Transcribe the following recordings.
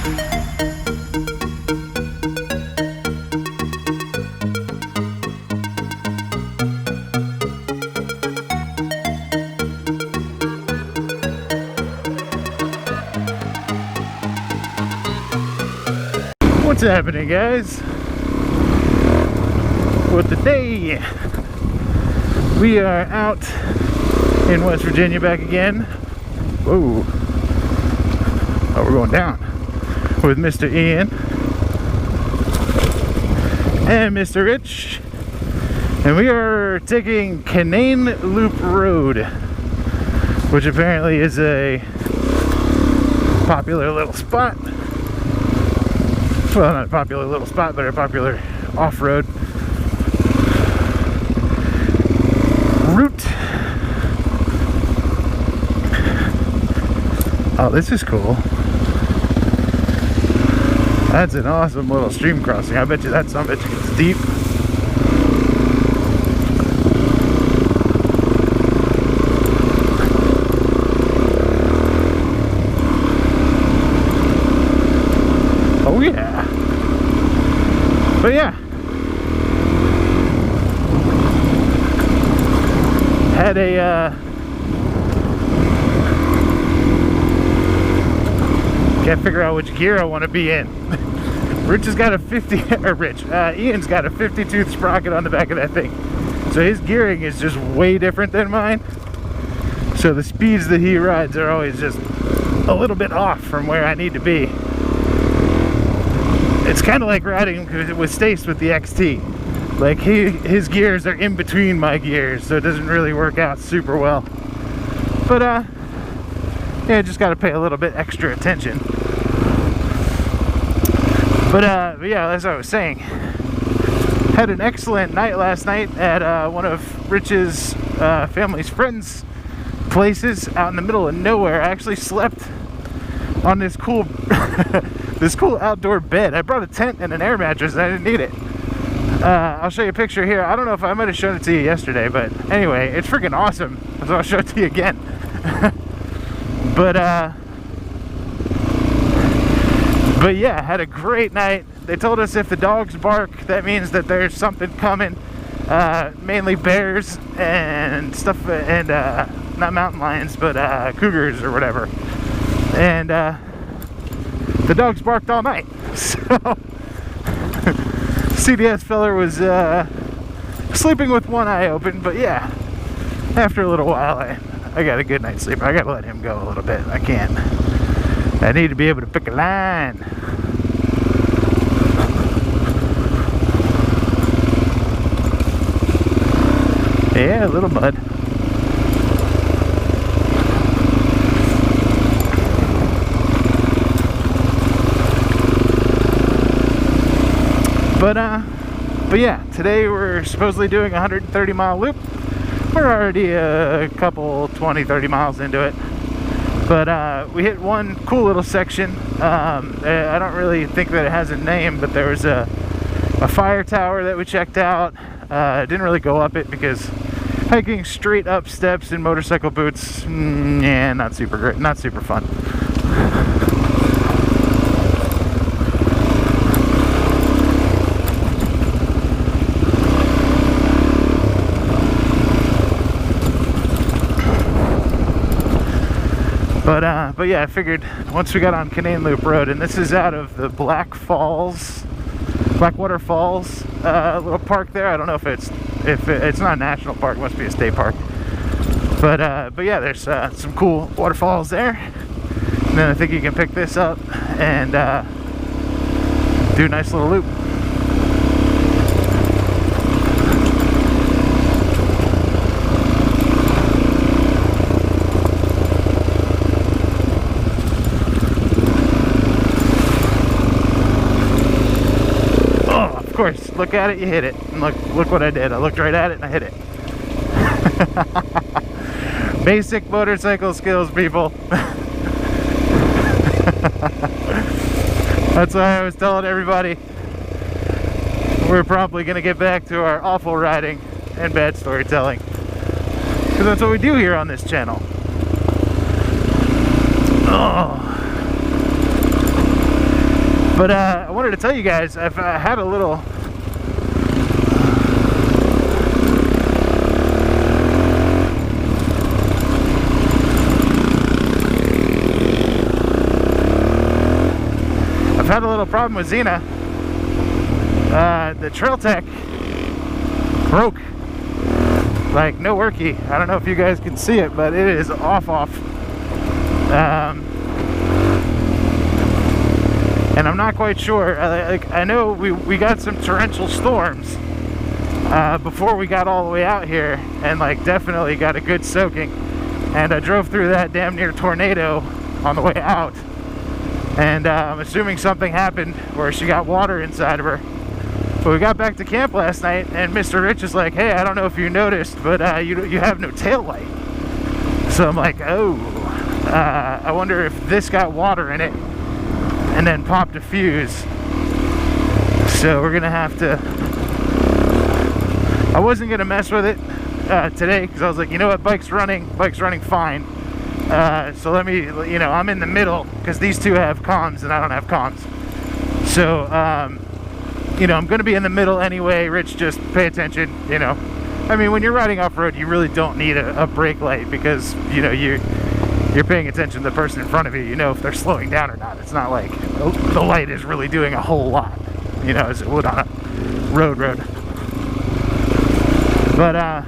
What's happening, guys? Well, today we are out in West Virginia back again. Whoa. Oh, we're going down with Mr.Ian and Mr.Rich, and we are taking Canaan Loop Road, which apparently is a popular little spot. Well, not a popular little spot, but a popular off-road route. Oh, this is cool. That's an awesome little stream crossing. I bet you that son of a bitch gets deep. Oh yeah. But yeah. Had a can't figure out which gear I want to be in. Rich has got a 50, or Ian's got a 50-tooth sprocket on the back of that thing. So his gearing is just way different than mine. So the speeds that he rides are always just a little bit off from where I need to be. It's kind of like riding with Stace with the XT. Like his gears are in between my gears, so it doesn't really work out super well. But yeah, just got to pay a little bit extra attention. But yeah, as I was saying, had an excellent night last night at one of Rich's family's friends' places out in the middle of nowhere. I actually slept on this cool this cool outdoor bed. I brought a tent and an air mattress and I didn't need it. I'll show you a picture here. I don't know if I might have shown it to you yesterday, but anyway, it's freaking awesome, so I'll show it to you again. But yeah, had a great night. They told us if the dogs bark, that means that there's something coming. Mainly bears and stuff, and not mountain lions, but cougars or whatever. And the dogs barked all night. So CDS feller was sleeping with one eye open, but yeah, after a little while I got a good night's sleep. I gotta let him go a little bit. I need to be able to pick a line. Yeah, a little mud. But yeah, today we're supposedly doing a 130-mile loop. We're already a couple 20-30 miles into it. But we hit one cool little section. I don't really think that it has a name, but there was a fire tower that we checked out. Didn't really go up it because hiking straight up steps in motorcycle boots, yeah, not super great, not super fun. But yeah, I figured once we got on Canaan Loop Road, and this is out of the Blackwater Falls little park there. I don't know if it's not a national park, it must be a state park. But yeah, there's some cool waterfalls there. And then I think you can pick this up and do a nice little loop. Of course, look at it, you hit it. And look what I did. I looked right at it and I hit it. Basic motorcycle skills, people. That's why I was telling everybody we're probably going to get back to our awful riding and bad storytelling. Because that's what we do here on this channel. Oh. But I wanted to tell you guys, I've had a little problem with Xena. The Trail Tech broke. Like, no worky. I don't know if you guys can see it, but it is off. And I'm not quite sure. I know we got some torrential storms before we got all the way out here, and like definitely got a good soaking. And I drove through that damn near tornado on the way out, and I'm assuming something happened where she got water inside of her. But we got back to camp last night, and Mr. Rich is like, "Hey, I don't know if you noticed, but you have no tail light." So I'm like, "Oh, I wonder if this got water in it and then popped a fuse." So we're gonna have to. I wasn't gonna mess with it today because I was like, you know what, bike's running fine. So let me, you know, I'm in the middle because these two have comms and I don't have comms. So you know, I'm gonna be in the middle anyway. Rich, just pay attention. You know, I mean, when you're riding off-road, you really don't need a brake light because, you know, you're paying attention to the person in front of you. You know if they're slowing down or not. It's not like the light is really doing a whole lot, you know, as it would on a road. But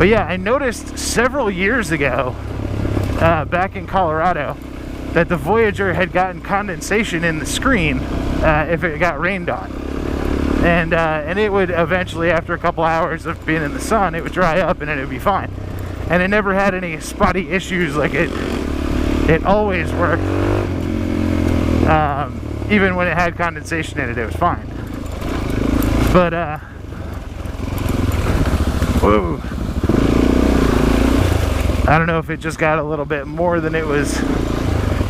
yeah, I noticed several years ago, back in Colorado, that the Voyager had gotten condensation in the screen if it got rained on, and it would eventually, after a couple hours of being in the sun, it would dry up and it would be fine. And it never had any spotty issues. Like it always worked. Even when it had condensation in it, it was fine. But whoa, I don't know if it just got a little bit more than it was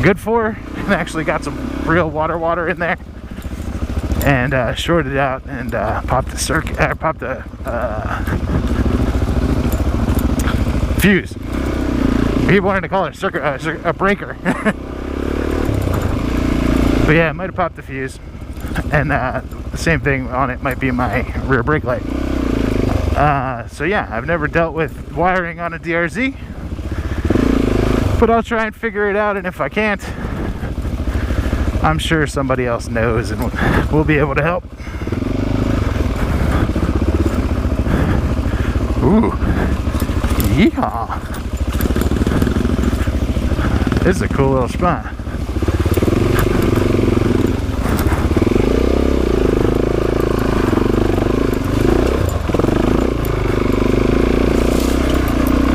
good for, and actually got some real water in there, and shorted out and popped the circuit, popped the fuse. He wanted to call it a breaker. But yeah, it might have popped the fuse, and the same thing on it might be my rear brake light. So yeah, I've never dealt with wiring on a DRZ, but I'll try and figure it out, and if I can't, I'm sure somebody else knows and we'll be able to help. Ooh, yeehaw! This is a cool little spot.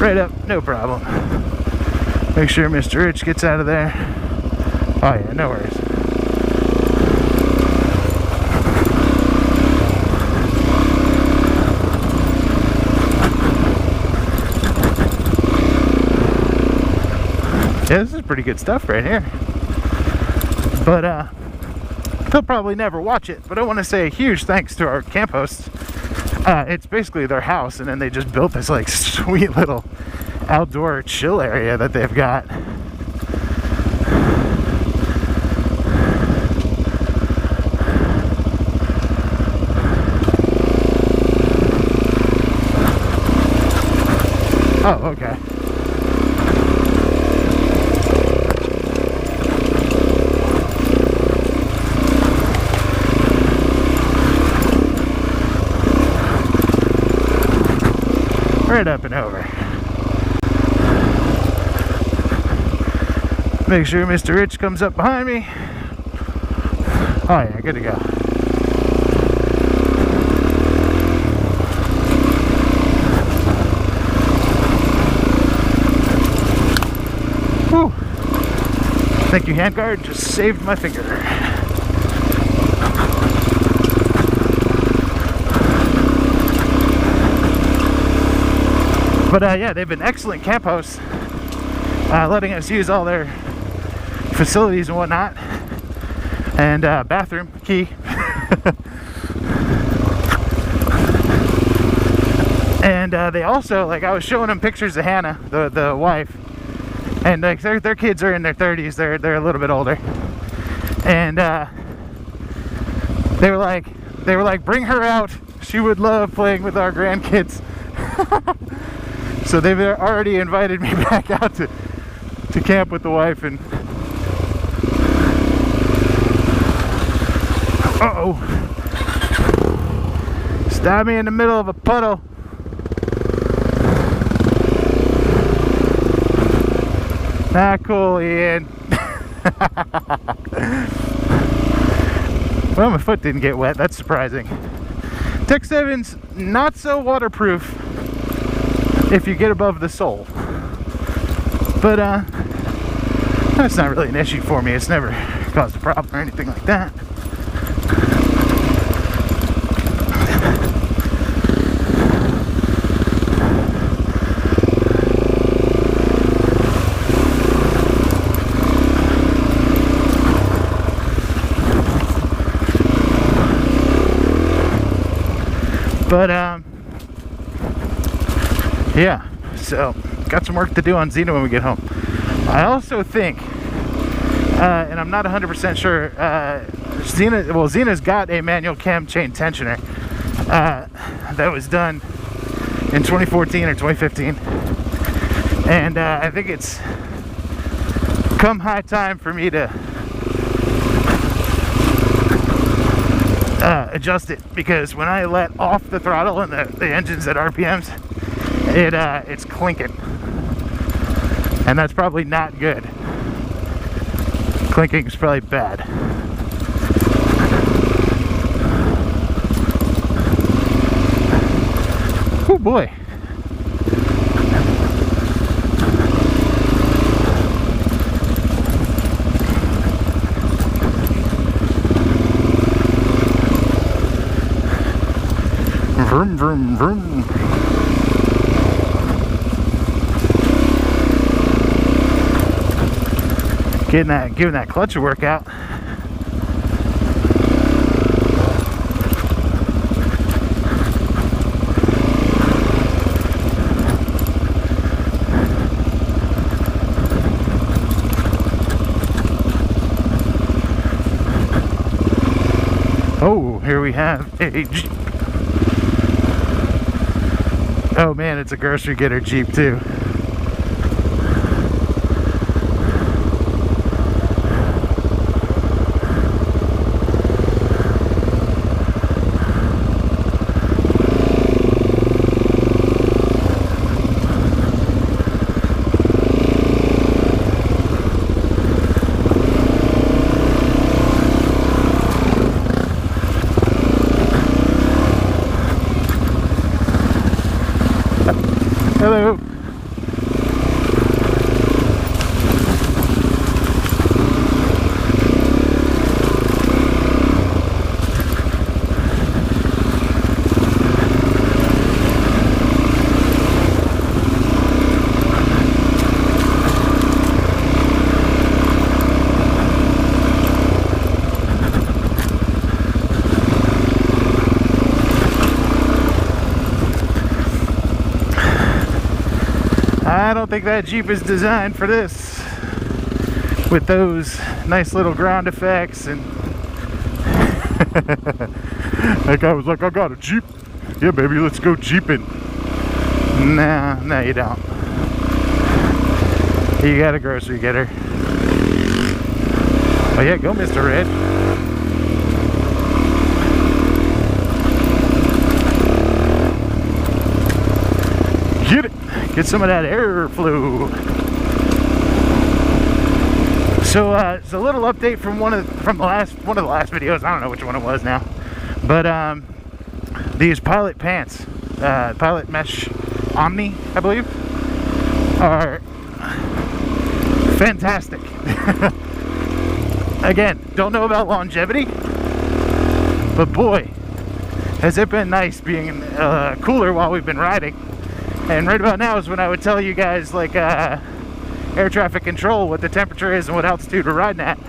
Right up, no problem. Make sure Mr. Rich gets out of there. Oh yeah, no worries. Yeah, this is pretty good stuff right here. But they'll probably never watch it, but I want to say a huge thanks to our camp hosts. It's basically their house, and then they just built this like sweet little outdoor chill area that they've got. Oh, okay. Right up and over. Make sure Mr. Rich comes up behind me. Oh yeah, good to go. Whew. Thank you, handguard. Just saved my finger. But yeah, they've been excellent camp hosts, letting us use all their facilities and whatnot, and bathroom key. And they also, like, I was showing them pictures of Hannah, the wife, and like their kids are in their 30s. They're a little bit older, and they were like, bring her out. She would love playing with our grandkids. So they've already invited me back out to camp with the wife. And uh-oh, stop me in the middle of a puddle. Not cool, Ian. Well, my foot didn't get wet. That's surprising. Tech 7's not so waterproof if you get above the sole. But that's not really an issue for me. It's never caused a problem or anything like that. But yeah, so got some work to do on Xena when we get home. I also think, and I'm not 100% sure, Xena's got a manual cam chain tensioner that was done in 2014 or 2015, and I think it's come high time for me to adjust it, because when I let off the throttle and the engine's at RPMs, it's clinking, and that's probably not good. Clinking is probably bad. Oh boy. Vroom, vroom, vroom. Giving that clutch a workout. Oh, here we have a Jeep. Oh man, it's a grocery getter Jeep too. Hello. I don't think that Jeep is designed for this, with those nice little ground effects. And that guy was like, I got a Jeep. Yeah, baby, let's go Jeeping. Nah, you don't. You got a grocery getter. Oh yeah, go Mr. Red. Get it. Get some of that airflow. So it's a little update from one of the last videos. I don't know which one it was now, but these Pilot pants, Pilot Mesh Omni, I believe, are fantastic. Again, don't know about longevity, but boy, has it been nice being cooler while we've been riding. And right about now is when I would tell you guys, like, air traffic control, what the temperature is and what altitude we're riding at.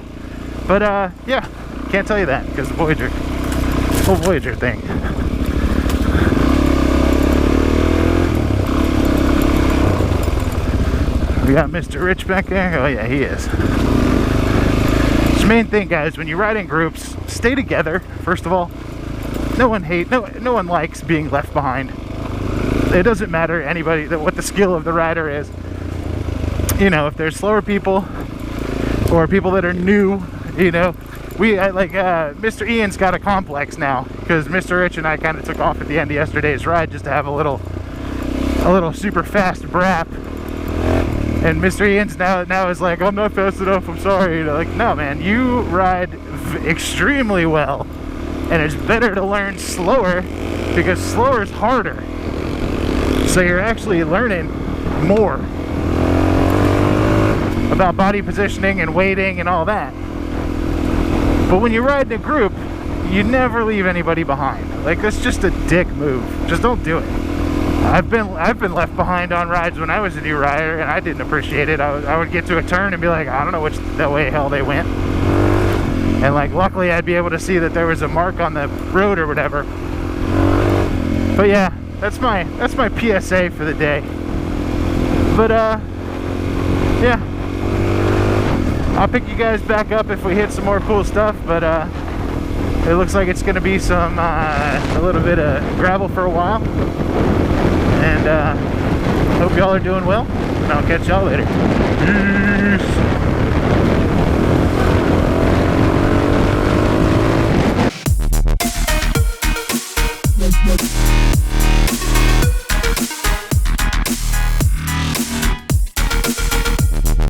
But yeah, can't tell you that because the Voyager, whole Voyager thing. We got Mr. Rich back there. Oh yeah, he is. the main thing, guys. When you ride in groups, stay together. First of all, no one likes being left behind. It doesn't matter what the skill of the rider is. You know, if there's slower people or people that are new, you know, Mr. Ian's got a complex now because Mr. Rich and I kind of took off at the end of yesterday's ride just to have a little super fast brap. And Mr. Ian's now is like, I'm not fast enough, I'm sorry. You know, like, no, man, you ride extremely well, and it's better to learn slower because slower is harder. So you're actually learning more about body positioning and weighting and all that. But when you ride in a group, you never leave anybody behind. Like, that's just a dick move. Just don't do it. I've been left behind on rides when I was a new rider, and I didn't appreciate it. I would get to a turn and be like, I don't know which way hell they went. And like, luckily I'd be able to see that there was a mark on the road or whatever. But yeah, that's my PSA for the day. But yeah, I'll pick you guys back up if we hit some more cool stuff. But it looks like it's gonna be some a little bit of gravel for a while. And hope y'all are doing well, and I'll catch y'all later. Peace.